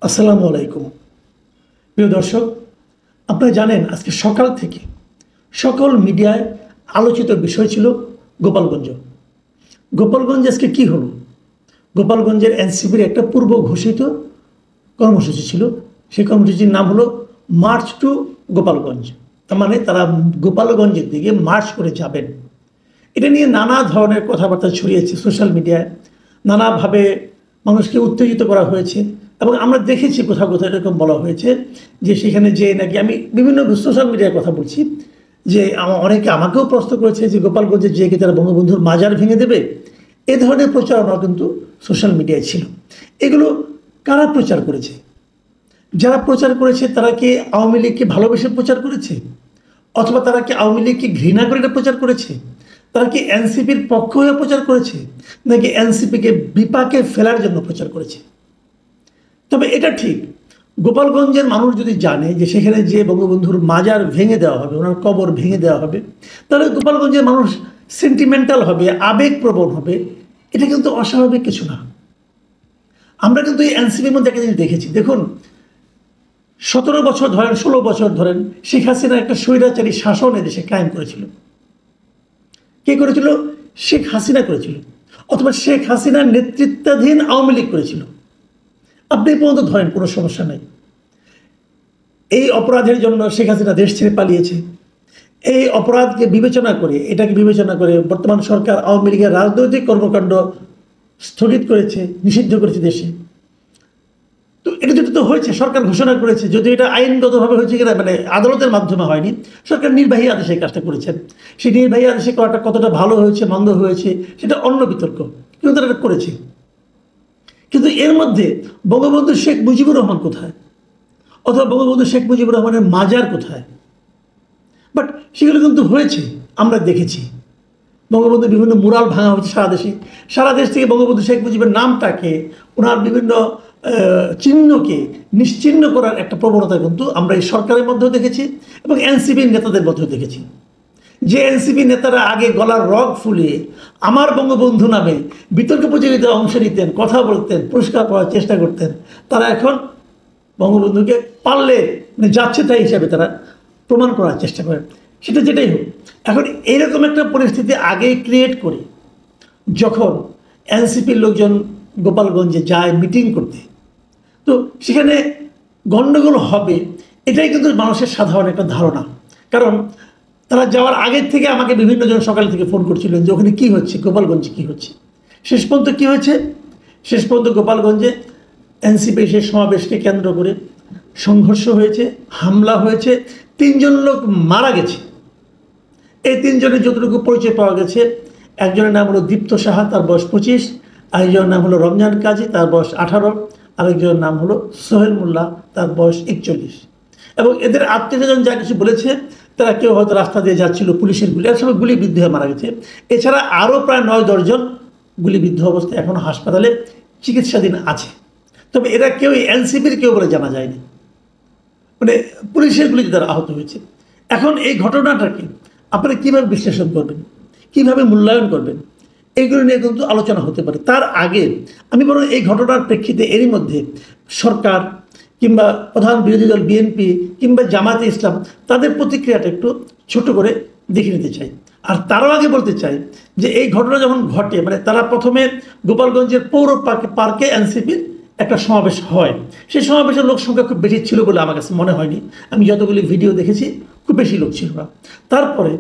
আসসালামু আলাইকুম। প্রিয় দর্শক, আপনারা জানেন আজকে সকাল থেকে সকল মিডিয়ায় আলোচিত বিষয় ছিল গোপালগঞ্জ। গোপালগঞ্জে আজকে কি হলো? গোপালগঞ্জের এনসিপির একটা পূর্ব ঘোষিত কর্মসূচি ছিল। সেই কর্মসূচির নাম হলো মার্চ টু গোপালগঞ্জ। তার মানে তারা গোপালগঞ্জের দিকে মার্চ করে যাবেন। এটা নিয়ে নানা ধরনের কথাবার্তা ছড়িয়েছে সোশ্যাল মিডিয়ায়, নানাভাবে মানুষকে উত্তেজিত করা হয়েছে এবং আমরা দেখেছি কোথাও কোথাও এরকম বলা হয়েছে যে সেখানে যে নাকি, আমি বিভিন্ন সোশ্যাল মিডিয়ার কথা বলছি, যে অনেকে আমাকেও প্রশ্ন করেছে যে গোপালগঞ্জে যে কি তারা বঙ্গবন্ধুর মাজার ভেঙে দেবে। এ ধরনের প্রচারণা কিন্তু সোশ্যাল মিডিয়ায় ছিল। এগুলো কারা প্রচার করেছে? যারা প্রচার করেছে তারা কি আওয়ামী লীগকে ভালোবেসে প্রচার করেছে, অথবা তারা কি আওয়ামী লীগকে ঘৃণা করে এটা প্রচার করেছে? তারা কি এনসিপির পক্ষ হয়ে প্রচার করেছে, নাকি এনসিপিকে বিপাকে ফেলার জন্য প্রচার করেছে? তবে এটা ঠিক, গোপালগঞ্জের মানুষ যদি জানে যে সেখানে যে বঙ্গবন্ধুর মাজার ভেঙে দেওয়া হবে, ওনার কবর ভেঙে দেওয়া হবে, তাহলে গোপালগঞ্জের মানুষ সেন্টিমেন্টাল হবে, আবেগপ্রবণ হবে। এটা কিন্তু অস্বাভাবিক কিছু না। আমরা কিন্তু এই এনসিপির মধ্যে একটা জিনিস দেখেছি। দেখুন, 17 বছর ধরেন, 16 বছর ধরেন শেখ হাসিনা একটা স্বৈরাচারী শাসন এদেশে কায়েম করেছিল। কে করেছিল? শেখ হাসিনা করেছিল, অথবা শেখ হাসিনার নেতৃত্বাধীন আওয়ামী লীগ করেছিল। আপনি পর্যন্ত ধরেন, কোনো সমস্যা নাই। এই অপরাধের জন্য শেখ হাসিনা দেশ ছেড়ে পালিয়েছে। এই অপরাধকে বিবেচনা করে, এটাকে বিবেচনা করে বর্তমান সরকার আওয়ামী লীগের রাজনৈতিক কর্মকাণ্ড স্থগিত করেছে, নিষিদ্ধ করেছে দেশে। তো এটা যেটা তো হয়েছে, সরকার ঘোষণা করেছে, যদি এটা আইনগতভাবে হয়েছে কিনা, মানে আদালতের মাধ্যমে হয়নি, সরকার নির্বাহী আদেশে কাজটা করেছেন। সেই নির্বাহী আদেশে করাটা কতটা ভালো হয়েছে মন্দ হয়েছে সেটা অন্য বিতর্ক, কিন্তু তারা করেছে। কিন্তু এর মধ্যে বঙ্গবন্ধু শেখ মুজিবুর রহমান কোথায়, অথবা বঙ্গবন্ধু শেখ মুজিবুর রহমানের মাজার কোথায়? বাট সেগুলো কিন্তু হয়েছে, আমরা দেখেছি। বঙ্গবন্ধু বিভিন্ন মুরাল ভাঙা হয়েছে সারা দেশে। সারা দেশ থেকে বঙ্গবন্ধু শেখ মুজিবের নামটাকে, ওনার বিভিন্ন চিহ্নকে নিশ্চিহ্ন করার একটা প্রবণতা কিন্তু আমরা এই সরকারের মধ্যেও দেখেছি এবং এনসিপির নেতাদের মধ্যেও দেখেছি। যে এনসিপি নেতারা আগে গলার রগ ফুলিয়ে আমার বঙ্গবন্ধু নামে বিতর্ক প্রতিযোগিতায় অংশ নিতেন, কথা বলতেন, পুরস্কার পাওয়ার চেষ্টা করতেন, তারা এখন বঙ্গবন্ধুকে পারলে যাচ্ছে তাই হিসাবে তারা প্রমাণ করার চেষ্টা করেন। সেটা যেটাই হোক, এখন এইরকম একটা পরিস্থিতি আগেই ক্রিয়েট করে যখন এনসিপির লোকজন গোপালগঞ্জে যায় মিটিং করতে, তো সেখানে গণ্ডগোল হবে এটাই কিন্তু মানুষের সাধারণ একটা ধারণা। কারণ তারা যাওয়ার আগের থেকে আমাকে বিভিন্ন জন সকাল থেকে ফোন করছিলেন যে ওখানে কী হচ্ছে, গোপালগঞ্জে কী হচ্ছে। শেষ পর্যন্ত কী হয়েছে? শেষ পর্যন্ত গোপালগঞ্জে এনসিপি সেই সমাবেশকে কেন্দ্র করে সংঘর্ষ হয়েছে, হামলা হয়েছে, 3 জন লোক মারা গেছে। এই 3 জনের যতটুকু পরিচয় পাওয়া গেছে, একজনের নাম হলো দীপ্ত সাহা, তার বয়স 25, আরেকজনের নাম হলো রমজান কাজী, তার বয়স 18, আরেকজনের নাম হলো সোহেল মোল্লা, তার বয়স 41। এবং এদের আত্মীয়স্বজন যা কিছু বলেছে, তারা কেউ হয়তো রাস্তা দিয়ে যাচ্ছিল, পুলিশের গুলি, এক সময় গুলিবিদ্ধ হয়ে মারা গেছে। এছাড়া আরও প্রায় 9-10 জন গুলিবিদ্ধ অবস্থায় এখনও হাসপাতালে চিকিৎসাধীন আছে। তবে এরা কেউ এনসিপির কেউ বলে জানা যায়নি, মানে পুলিশের গুলিতে তারা আহত হয়েছে। এখন এই ঘটনাটাকে আপনারা কীভাবে বিশ্লেষণ করবেন, কীভাবে মূল্যায়ন করবেন, এইগুলো নিয়ে কিন্তু আলোচনা হতে পারে। তার আগে আমি বরং এই ঘটনার প্রেক্ষিতে এরই মধ্যে সরকার কিংবা প্রধান বিরোধী দল বিএনপি কিংবা জামাতে ইসলাম তাদের প্রতিক্রিয়াটা একটু ছোট করে দেখে নিতে চাই। আর তারও আগে বলতে চাই যে এই ঘটনা যখন ঘটে, মানে তারা প্রথমে গোপালগঞ্জের পৌর পার্কে এনসিপির একটা সমাবেশ হয়। সেই সমাবেশের লোক সংখ্যা খুব বেশি ছিল বলে আমার কাছে মনে হয়নি। আমি যতগুলি ভিডিও দেখেছি খুব বেশি লোক ছিল না। তারপরে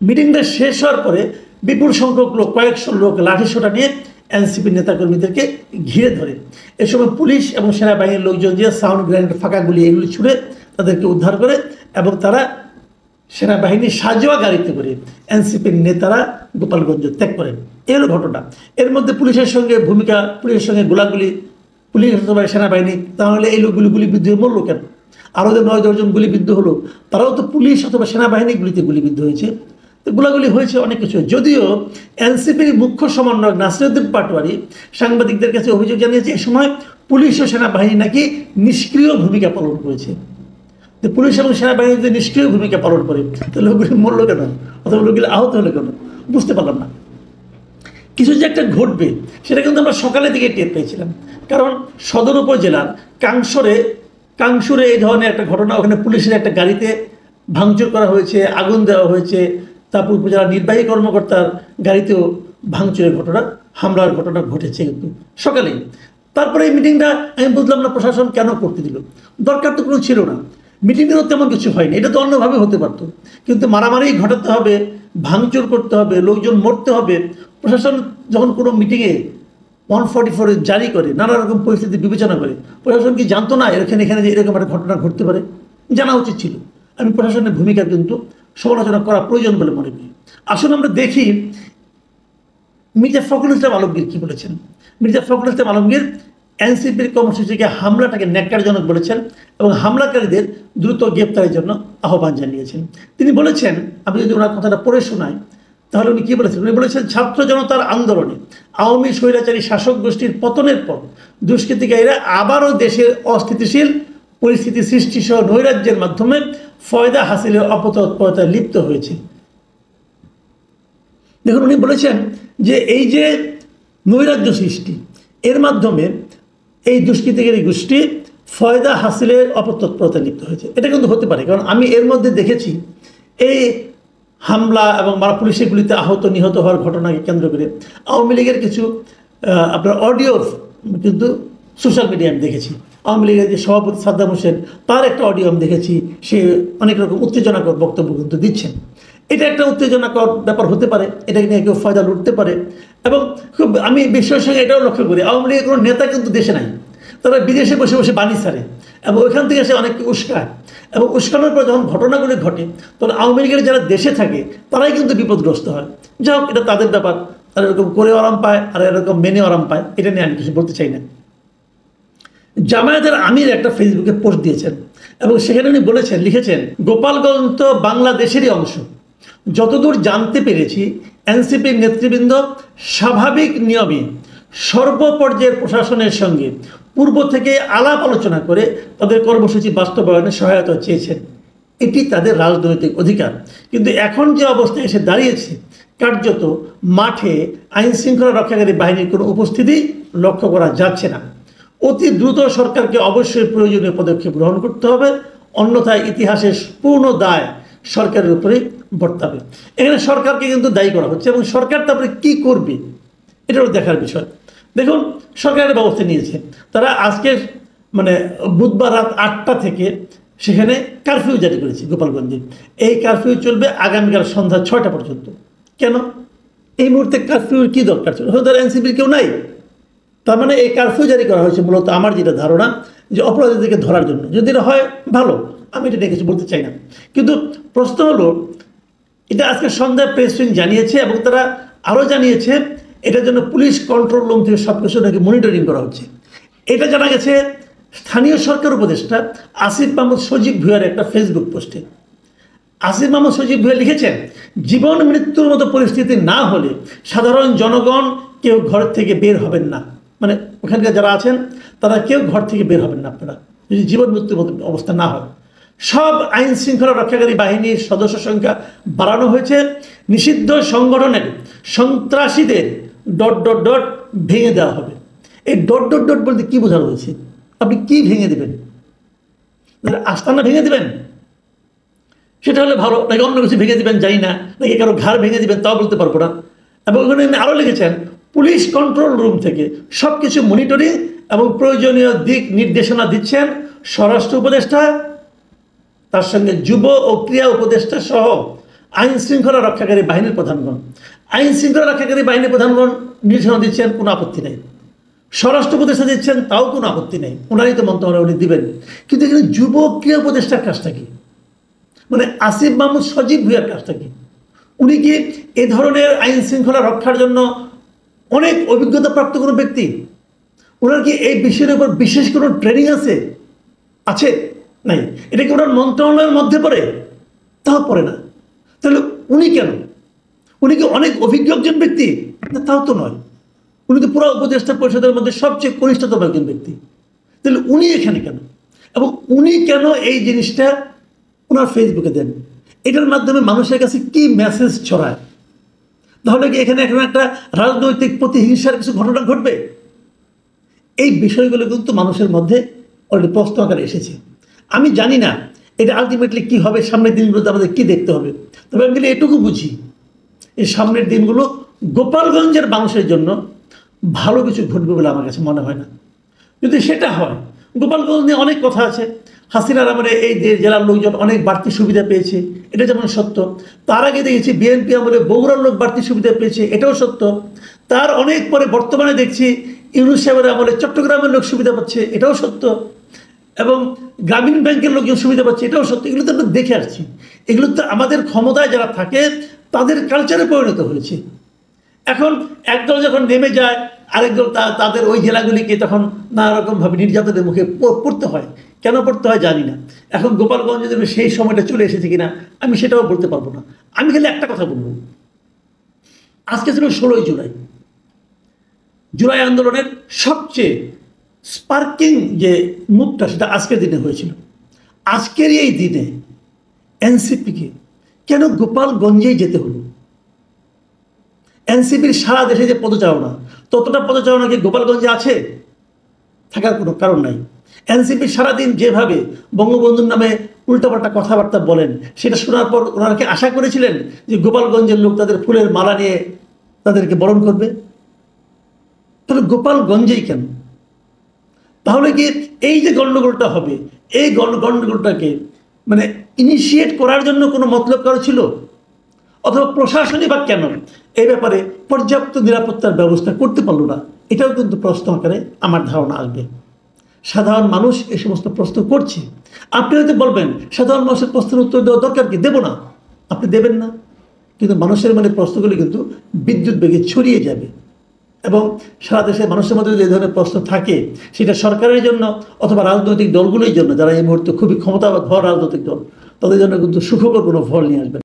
মিটিংটা শেষ হওয়ার পরে বিপুল সংখ্যক লোক, কয়েকশো লোক লাঠিসোঁটা নিয়ে এনসিপির নেতাকর্মীদেরকে ঘিরে ধরে। এ সময় পুলিশ এবং সেনাবাহিনীর লোকজন যে সাউন্ড গ্রেনেড, ফাঁকা গুলি এগুলি ছুড়ে তাদেরকে উদ্ধার করে এবং তারা সেনাবাহিনীর সাজোয়া গাড়িতে করে এনসিপির নেতারা গোপালগঞ্জ ত্যাগ করেন। এই হলো ঘটনা। এর মধ্যে পুলিশের সঙ্গে ভূমিকা, পুলিশের সঙ্গে গোলাগুলি, পুলিশ অথবা সেনাবাহিনী, তাহলে এই লোকগুলি গুলিবিদ্ধ হয়ে মরলো কেন? আরও যে 9-10 জন গুলিবিদ্ধ হলো, তারাও তো পুলিশ অথবা সেনাবাহিনীর গুলিতে গুলিবিদ্ধ হয়েছে। তো গোলাগুলি হয়েছে অনেক কিছু। যদিও এনসিপির মুখ্য সমন্বয়ক নাসিরউদ্দিন পাটোয়ারি সাংবাদিকদের কাছে অভিযোগ জানিয়েছে এ সময় পুলিশ ও সেনাবাহিনী নাকি নিষ্ক্রিয় ভূমিকা পালন করেছে। তো পুলিশ এবং সেনাবাহিনী যদি নিষ্ক্রিয় ভূমিকা পালন করে, তাহলে লোকগুলি মরলো কেন, অথবা লোকগুলি আহত হলো কেন? বুঝতে পারলাম না। কিছু যে একটা ঘটবে সেটা কিন্তু আমরা সকালের দিকে টের পেয়েছিলাম। কারণ সদর উপজেলার কাংসুরে এই ধরনের একটা ঘটনা, ওখানে পুলিশের একটা গাড়িতে ভাঙচুর করা হয়েছে, আগুন দেওয়া হয়েছে, তারপর উপজেলা নির্বাহী কর্মকর্তার গাড়িতেও ভাঙচুরের ঘটনা, হামলার ঘটনা ঘটেছে কিন্তু সকালেই। তারপরে এই মিটিংটা আমি বুঝলাম না প্রশাসন কেন করতে দিল, দরকার তো কোনো ছিল না, মিটিংয়েরও তেমন কিছু হয়নি, এটা তো অন্যভাবে হতে পারতো, কিন্তু মারামারি ঘটাতে হবে, ভাঙচুর করতে হবে, লোকজন মরতে হবে। প্রশাসন যখন কোনো মিটিংয়ে 144 জারি করে, নানা রকম পরিস্থিতি বিবেচনা করে, প্রশাসন কি জানতো না এখানে যে এরকম একটা ঘটনা ঘটতে পারে? জানা উচিত ছিল। আমি প্রশাসনের ভূমিকা কিন্তু সমালোচনা করা প্রয়োজন বলে মনে করি। আসলে আমরা দেখি মির্জা ফখরুল ইসলাম আলমগীর কি বলেছেন। মির্জা ফখরুল ইসলাম আলমগীর এনসিপির কর্মসূচিকে হামলাটাকে ন্যাক্কারজনক বলেছেন এবং হামলাকারীদের দ্রুত গ্রেপ্তারের জন্য আহ্বান জানিয়েছেন। তিনি বলেছেন, আমি যদি ওনার কথাটা পড়ে শোনাই তাহলে উনি কী বলেছেন, উনি বলেছেন ছাত্র জনতার আন্দোলনে আওয়ামী স্বৈরাচারী শাসক গোষ্ঠীর পতনের পর দুষ্কৃতিকারীরা আবারও দেশের অস্থিতিশীল পরিস্থিতি সৃষ্টি সহ নৈরাজ্যের মাধ্যমে ফয়দা হাসিলের অপতৎপরতায় লিপ্ত হয়েছে। দেখুন, উনি বলেছেন যে এই যে নৈরাজ্য সৃষ্টি, এর মাধ্যমে এই দুষ্কৃতিকারী গোষ্ঠী ফয়দা হাসিলের অপতৎপরতায় লিপ্ত হয়েছে। এটা কিন্তু হতে পারে, কারণ আমি এর মধ্যে দেখেছি এই হামলা এবং পুলিশের গুলিতে আহত নিহত হওয়ার ঘটনাকে কেন্দ্র করে আওয়ামী লীগের কিছু আপনার অডিও কিন্তু সোশ্যাল মিডিয়ায় আমি দেখেছি। আওয়ামী লীগের যে সভাপতি সাদ্দাম হোসেন, তার একটা অডিও আমি দেখেছি, সে অনেক রকম উত্তেজনাকর বক্তব্য কিন্তু দিচ্ছেন। এটা একটা উত্তেজনাকর ব্যাপার হতে পারে, এটাকে নিয়ে কেউ ফয়দা লুটতে পারে। এবং খুব আমি বিশ্বের সঙ্গে এটাও লক্ষ্য করি, আওয়ামী লীগের কোনো নেতা কিন্তু দেশে নাই, তারা বিদেশে বসে বসে বাণী ছাড়ে এবং ওইখান থেকে এসে অনেককে উস্কায়, এবং উস্কানোর পর যখন ঘটনাগুলি ঘটে তখন আওয়ামী লীগের যারা দেশে থাকে তারাই কিন্তু বিপদগ্রস্ত হয়। যাই হোক, এটা তাদের ব্যাপার, তারা এরকম করে আরাম পায় আর এরকম মেনে আরাম পায়, এটা নিয়ে আমি কিছু বলতে চাই না। জামায়াতের আমির একটা ফেসবুকে পোস্ট দিয়েছেন এবং সেখানে উনি বলেছেন, লিখেছেন, গোপালগঞ্জ তো বাংলাদেশেরই অংশ। যতদূর জানতে পেরেছি এনসিপির নেতৃবৃন্দ স্বাভাবিক নিয়মে সর্বপর্যায়ের প্রশাসনের সঙ্গে পূর্ব থেকে আলাপ আলোচনা করে তাদের কর্মসূচি বাস্তবায়নে সহায়তা চেয়েছেন। এটি তাদের রাজনৈতিক অধিকার। কিন্তু এখন যে অবস্থায় এসে দাঁড়িয়েছে, কার্যত মাঠে আইন শৃঙ্খলা রক্ষাকারী বাহিনীর কোনো উপস্থিতি লক্ষ্য করা যাচ্ছে না। অতি দ্রুত সরকারকে অবশ্যই প্রয়োজনীয় পদক্ষেপ গ্রহণ করতে হবে, অন্যথায় ইতিহাসের পূর্ণ দায় সরকারের উপরেই বর্তাবে। এখানে সরকারকে কিন্তু দায়ী করা হচ্ছে এবং সরকার তারপরে কী করবে এটাও দেখার বিষয়। দেখুন, সরকারের ব্যবস্থা নিয়েছে, তারা আজকে বুধবার রাত 8টা থেকে সেখানে কারফিউ জারি করেছে গোপালগঞ্জে। এই কারফিউ চলবে আগামীকাল সন্ধ্যা 6টা পর্যন্ত। কেন এই মুহূর্তে কারফিউর কী দরকার ছিল? হয়তো এনসিপির কেউ নাই, তার মানে এই কারফিউ জারি করা হয়েছে মূলত আমার যেটা ধারণা যে অপরাধীদেরকে ধরার জন্য। যদি এটা হয় ভালো, আমি এটা নিয়ে কিছু বলতে চাই না, কিন্তু প্রশ্ন হলো এটা আজকে সন্ধ্যায় প্রেস উইং জানিয়েছে এবং তারা আরও জানিয়েছে এটার জন্য পুলিশ কন্ট্রোল রুম থেকে সব কিছু নাকি মনিটরিং করা হচ্ছে। এটা জানা গেছে স্থানীয় সরকার উপদেষ্টা আসিফ মাহমুদ সজীব ভুঁইয়ার একটা ফেসবুক পোস্টে। আসিফ মাহমুদ সজীব ভুঁইয়া লিখেছেন, জীবন মৃত্যুর মতো পরিস্থিতি না হলে সাধারণ জনগণ কেউ ঘর থেকে বের হবেন না। ওখানকার যারা আছেন তারা কেউ ঘর থেকে বের হবেন না আপনারা, যদি জীবন মৃত্যুর মতো অবস্থা না হয়। সব আইন শৃঙ্খলা রক্ষাকারী বাহিনীর সদস্য সংখ্যা বাড়ানো হয়েছে। নিষিদ্ধ সংগঠনের সন্ত্রাসীদের ... ভেঙে দেওয়া হবে। এই ... বলতে কী বোঝানো হয়েছে? আপনি কি ভেঙে দেবেন? আস্তানা ভেঙে দেবেন? সেটা হলে ভালো, নাকি অন্য কিছু ভেঙে দেবেন জানি না, নাকি কারো ঘাড় ভেঙে দেবেন তাও বলতে পারবো না। এবং ওখানে আরও লিখেছেন, পুলিশ কন্ট্রোল রুম থেকে সব কিছু মনিটরিং এবং প্রয়োজনীয় দিক নির্দেশনা দিচ্ছেন স্বরাষ্ট্র উপদেষ্টা, তার সঙ্গে যুব ও ক্রীড়া উপদেষ্টা সহ আইন শৃঙ্খলা রক্ষাকারী বাহিনীর প্রধানগণ। আইন শৃঙ্খলা রক্ষাকারী বাহিনীর প্রধানগণ নির্দেশনা দিচ্ছেন, কোনো আপত্তি নেই। স্বরাষ্ট্র উপদেষ্টা দিচ্ছেন, তাও কোনো আপত্তি নেই, ওনারই তো মন্ত্রণালয় উনি দিবেন। কিন্তু এখানে যুব ক্রীড়া উপদেষ্টার কাজটা কি? আসিফ মাহমুদ সজীব ভুঁইয়ার কাজটা কি? উনি কি এ ধরনের আইন শৃঙ্খলা রক্ষার জন্য অনেক অভিজ্ঞতা প্রাপ্ত কোনো ব্যক্তি? ওনার কি এই বিষয়ের উপর বিশেষ কোনো ট্রেনিং আছে? নাই। এটা কি ওনার মন্ত্রণালয়ের মধ্যে পড়ে? তাও পড়ে না। তাহলে উনি কেন? উনি কি অনেক অভিজ্ঞ একজন ব্যক্তি? না, তাও তো নয়। উনি তো পুরো উপদেষ্টা পরিষদের মধ্যে সবচেয়ে কনিষ্ঠতম একজন ব্যক্তি। তাহলে উনি এখানে কেন? এবং উনি কেন এই জিনিসটা ওনার ফেসবুকে দেন? এটার মাধ্যমে মানুষের কাছে কি মেসেজ ছড়ায়? তাহলে কি এখানে এখন একটা রাজনৈতিক প্রতিহিংসার কিছু ঘটনা ঘটবে? এই বিষয়গুলো কিন্তু মানুষের মধ্যে অলরেডি প্রশ্ন আকারে এসেছে। আমি জানি না এটা আলটিমেটলি কী হবে, সামনের দিনগুলোতে আমাদের কী দেখতে হবে। তবে আমি এটুকু বুঝি, এই সামনের দিনগুলো গোপালগঞ্জের মানুষের জন্য ভালো কিছু ঘটবে বলে আমার কাছে মনে হয় না। যদি সেটা হয়, গোপালগঞ্জ নিয়ে অনেক কথা আছে। হাসিনার আমলে এই জেলার লোকজন অনেক বাড়তি সুবিধা পেয়েছে, এটা যেমন সত্য। তার আগে দেখেছি বিএনপি আমলে বগুড়ার লোক বাড়তি সুবিধা পেয়েছে, এটাও সত্য। তার অনেক পরে বর্তমানে দেখছি ইউনূস সাহেবের আমলে চট্টগ্রামের লোক সুবিধা পাচ্ছে, এটাও সত্য। এবং গ্রামীণ ব্যাংকের লোকজন সুবিধা পাচ্ছে, এটাও সত্য। এগুলো তো আমরা দেখে আসছি। এগুলো তো আমাদের ক্ষমতায় যারা থাকে তাদের কালচারে পরিণত হয়েছে। এখন একদল যখন নেমে যায়, আরেকদল তাদের ওই জেলাগুলিকে তখন নানা রকমভাবে নির্যাতনের মুখে পড়তে হয়। কেন পড়তে হয় জানি না। এখন গোপালগঞ্জে যেন সেই সময়টা চলে এসেছে কিনা আমি সেটাও বলতে পারবো না। আমি খালি একটা কথা বলবো, আজকে ছিল 16ই জুলাই। জুলাই আন্দোলনের সবচেয়ে স্পার্কিং যে মুভটা সেটা আজকের দিনে হয়েছিল। আজকের এই দিনে এনসিপিকে কেন গোপালগঞ্জেই যেতে হলো? এনসিপির সারা দেশে যে পদচারণা, ততটা পদচারণা কি গোপালগঞ্জে আছে? থাকার কোনো কারণ নাই। এনসিপি সারাদিন যেভাবে বঙ্গবন্ধুর নামে উল্টাপাল্টা কথাবার্তা বলেন, সেটা শোনার পর ওনারা কি আশা করেছিলেন যে গোপালগঞ্জের লোক তাদের ফুলের মালা নিয়ে তাদেরকে বরণ করবে? তাহলে গোপালগঞ্জেই কেন? তাহলে কি এই যে গণ্ডগোলটা হবে, এই গণ্ডগোলটাকে মানে ইনিশিয়েট করার জন্য কোনো মতলব কারো ছিল? অথবা প্রশাসনই বা কেন এই ব্যাপারে পর্যাপ্ত নিরাপত্তার ব্যবস্থা করতে পারলো না? এটাও কিন্তু প্রশ্ন আকারে আমার ধারণা আসবে। সাধারণ মানুষ এই সমস্ত প্রশ্ন করছে। আপনি হয়তো বলবেন সাধারণ মানুষের প্রশ্নের উত্তর দেওয়া দরকার কি? দেব না, আপনি দেবেন না। কিন্তু মানুষের মনে প্রশ্নগুলি কিন্তু বিদ্যুৎ বেগে ছড়িয়ে যাবে এবং সারা দেশের মানুষের মধ্যে যদি এই ধরনের প্রশ্ন থাকে, সেটা সরকারের জন্য অথবা রাজনৈতিক দলগুলোর জন্য, যারা এই মুহূর্তে খুবই ক্ষমতাভর রাজনৈতিক দল, তাদের জন্য কিন্তু সুখকর কোনো ফল নিয়ে আসবে।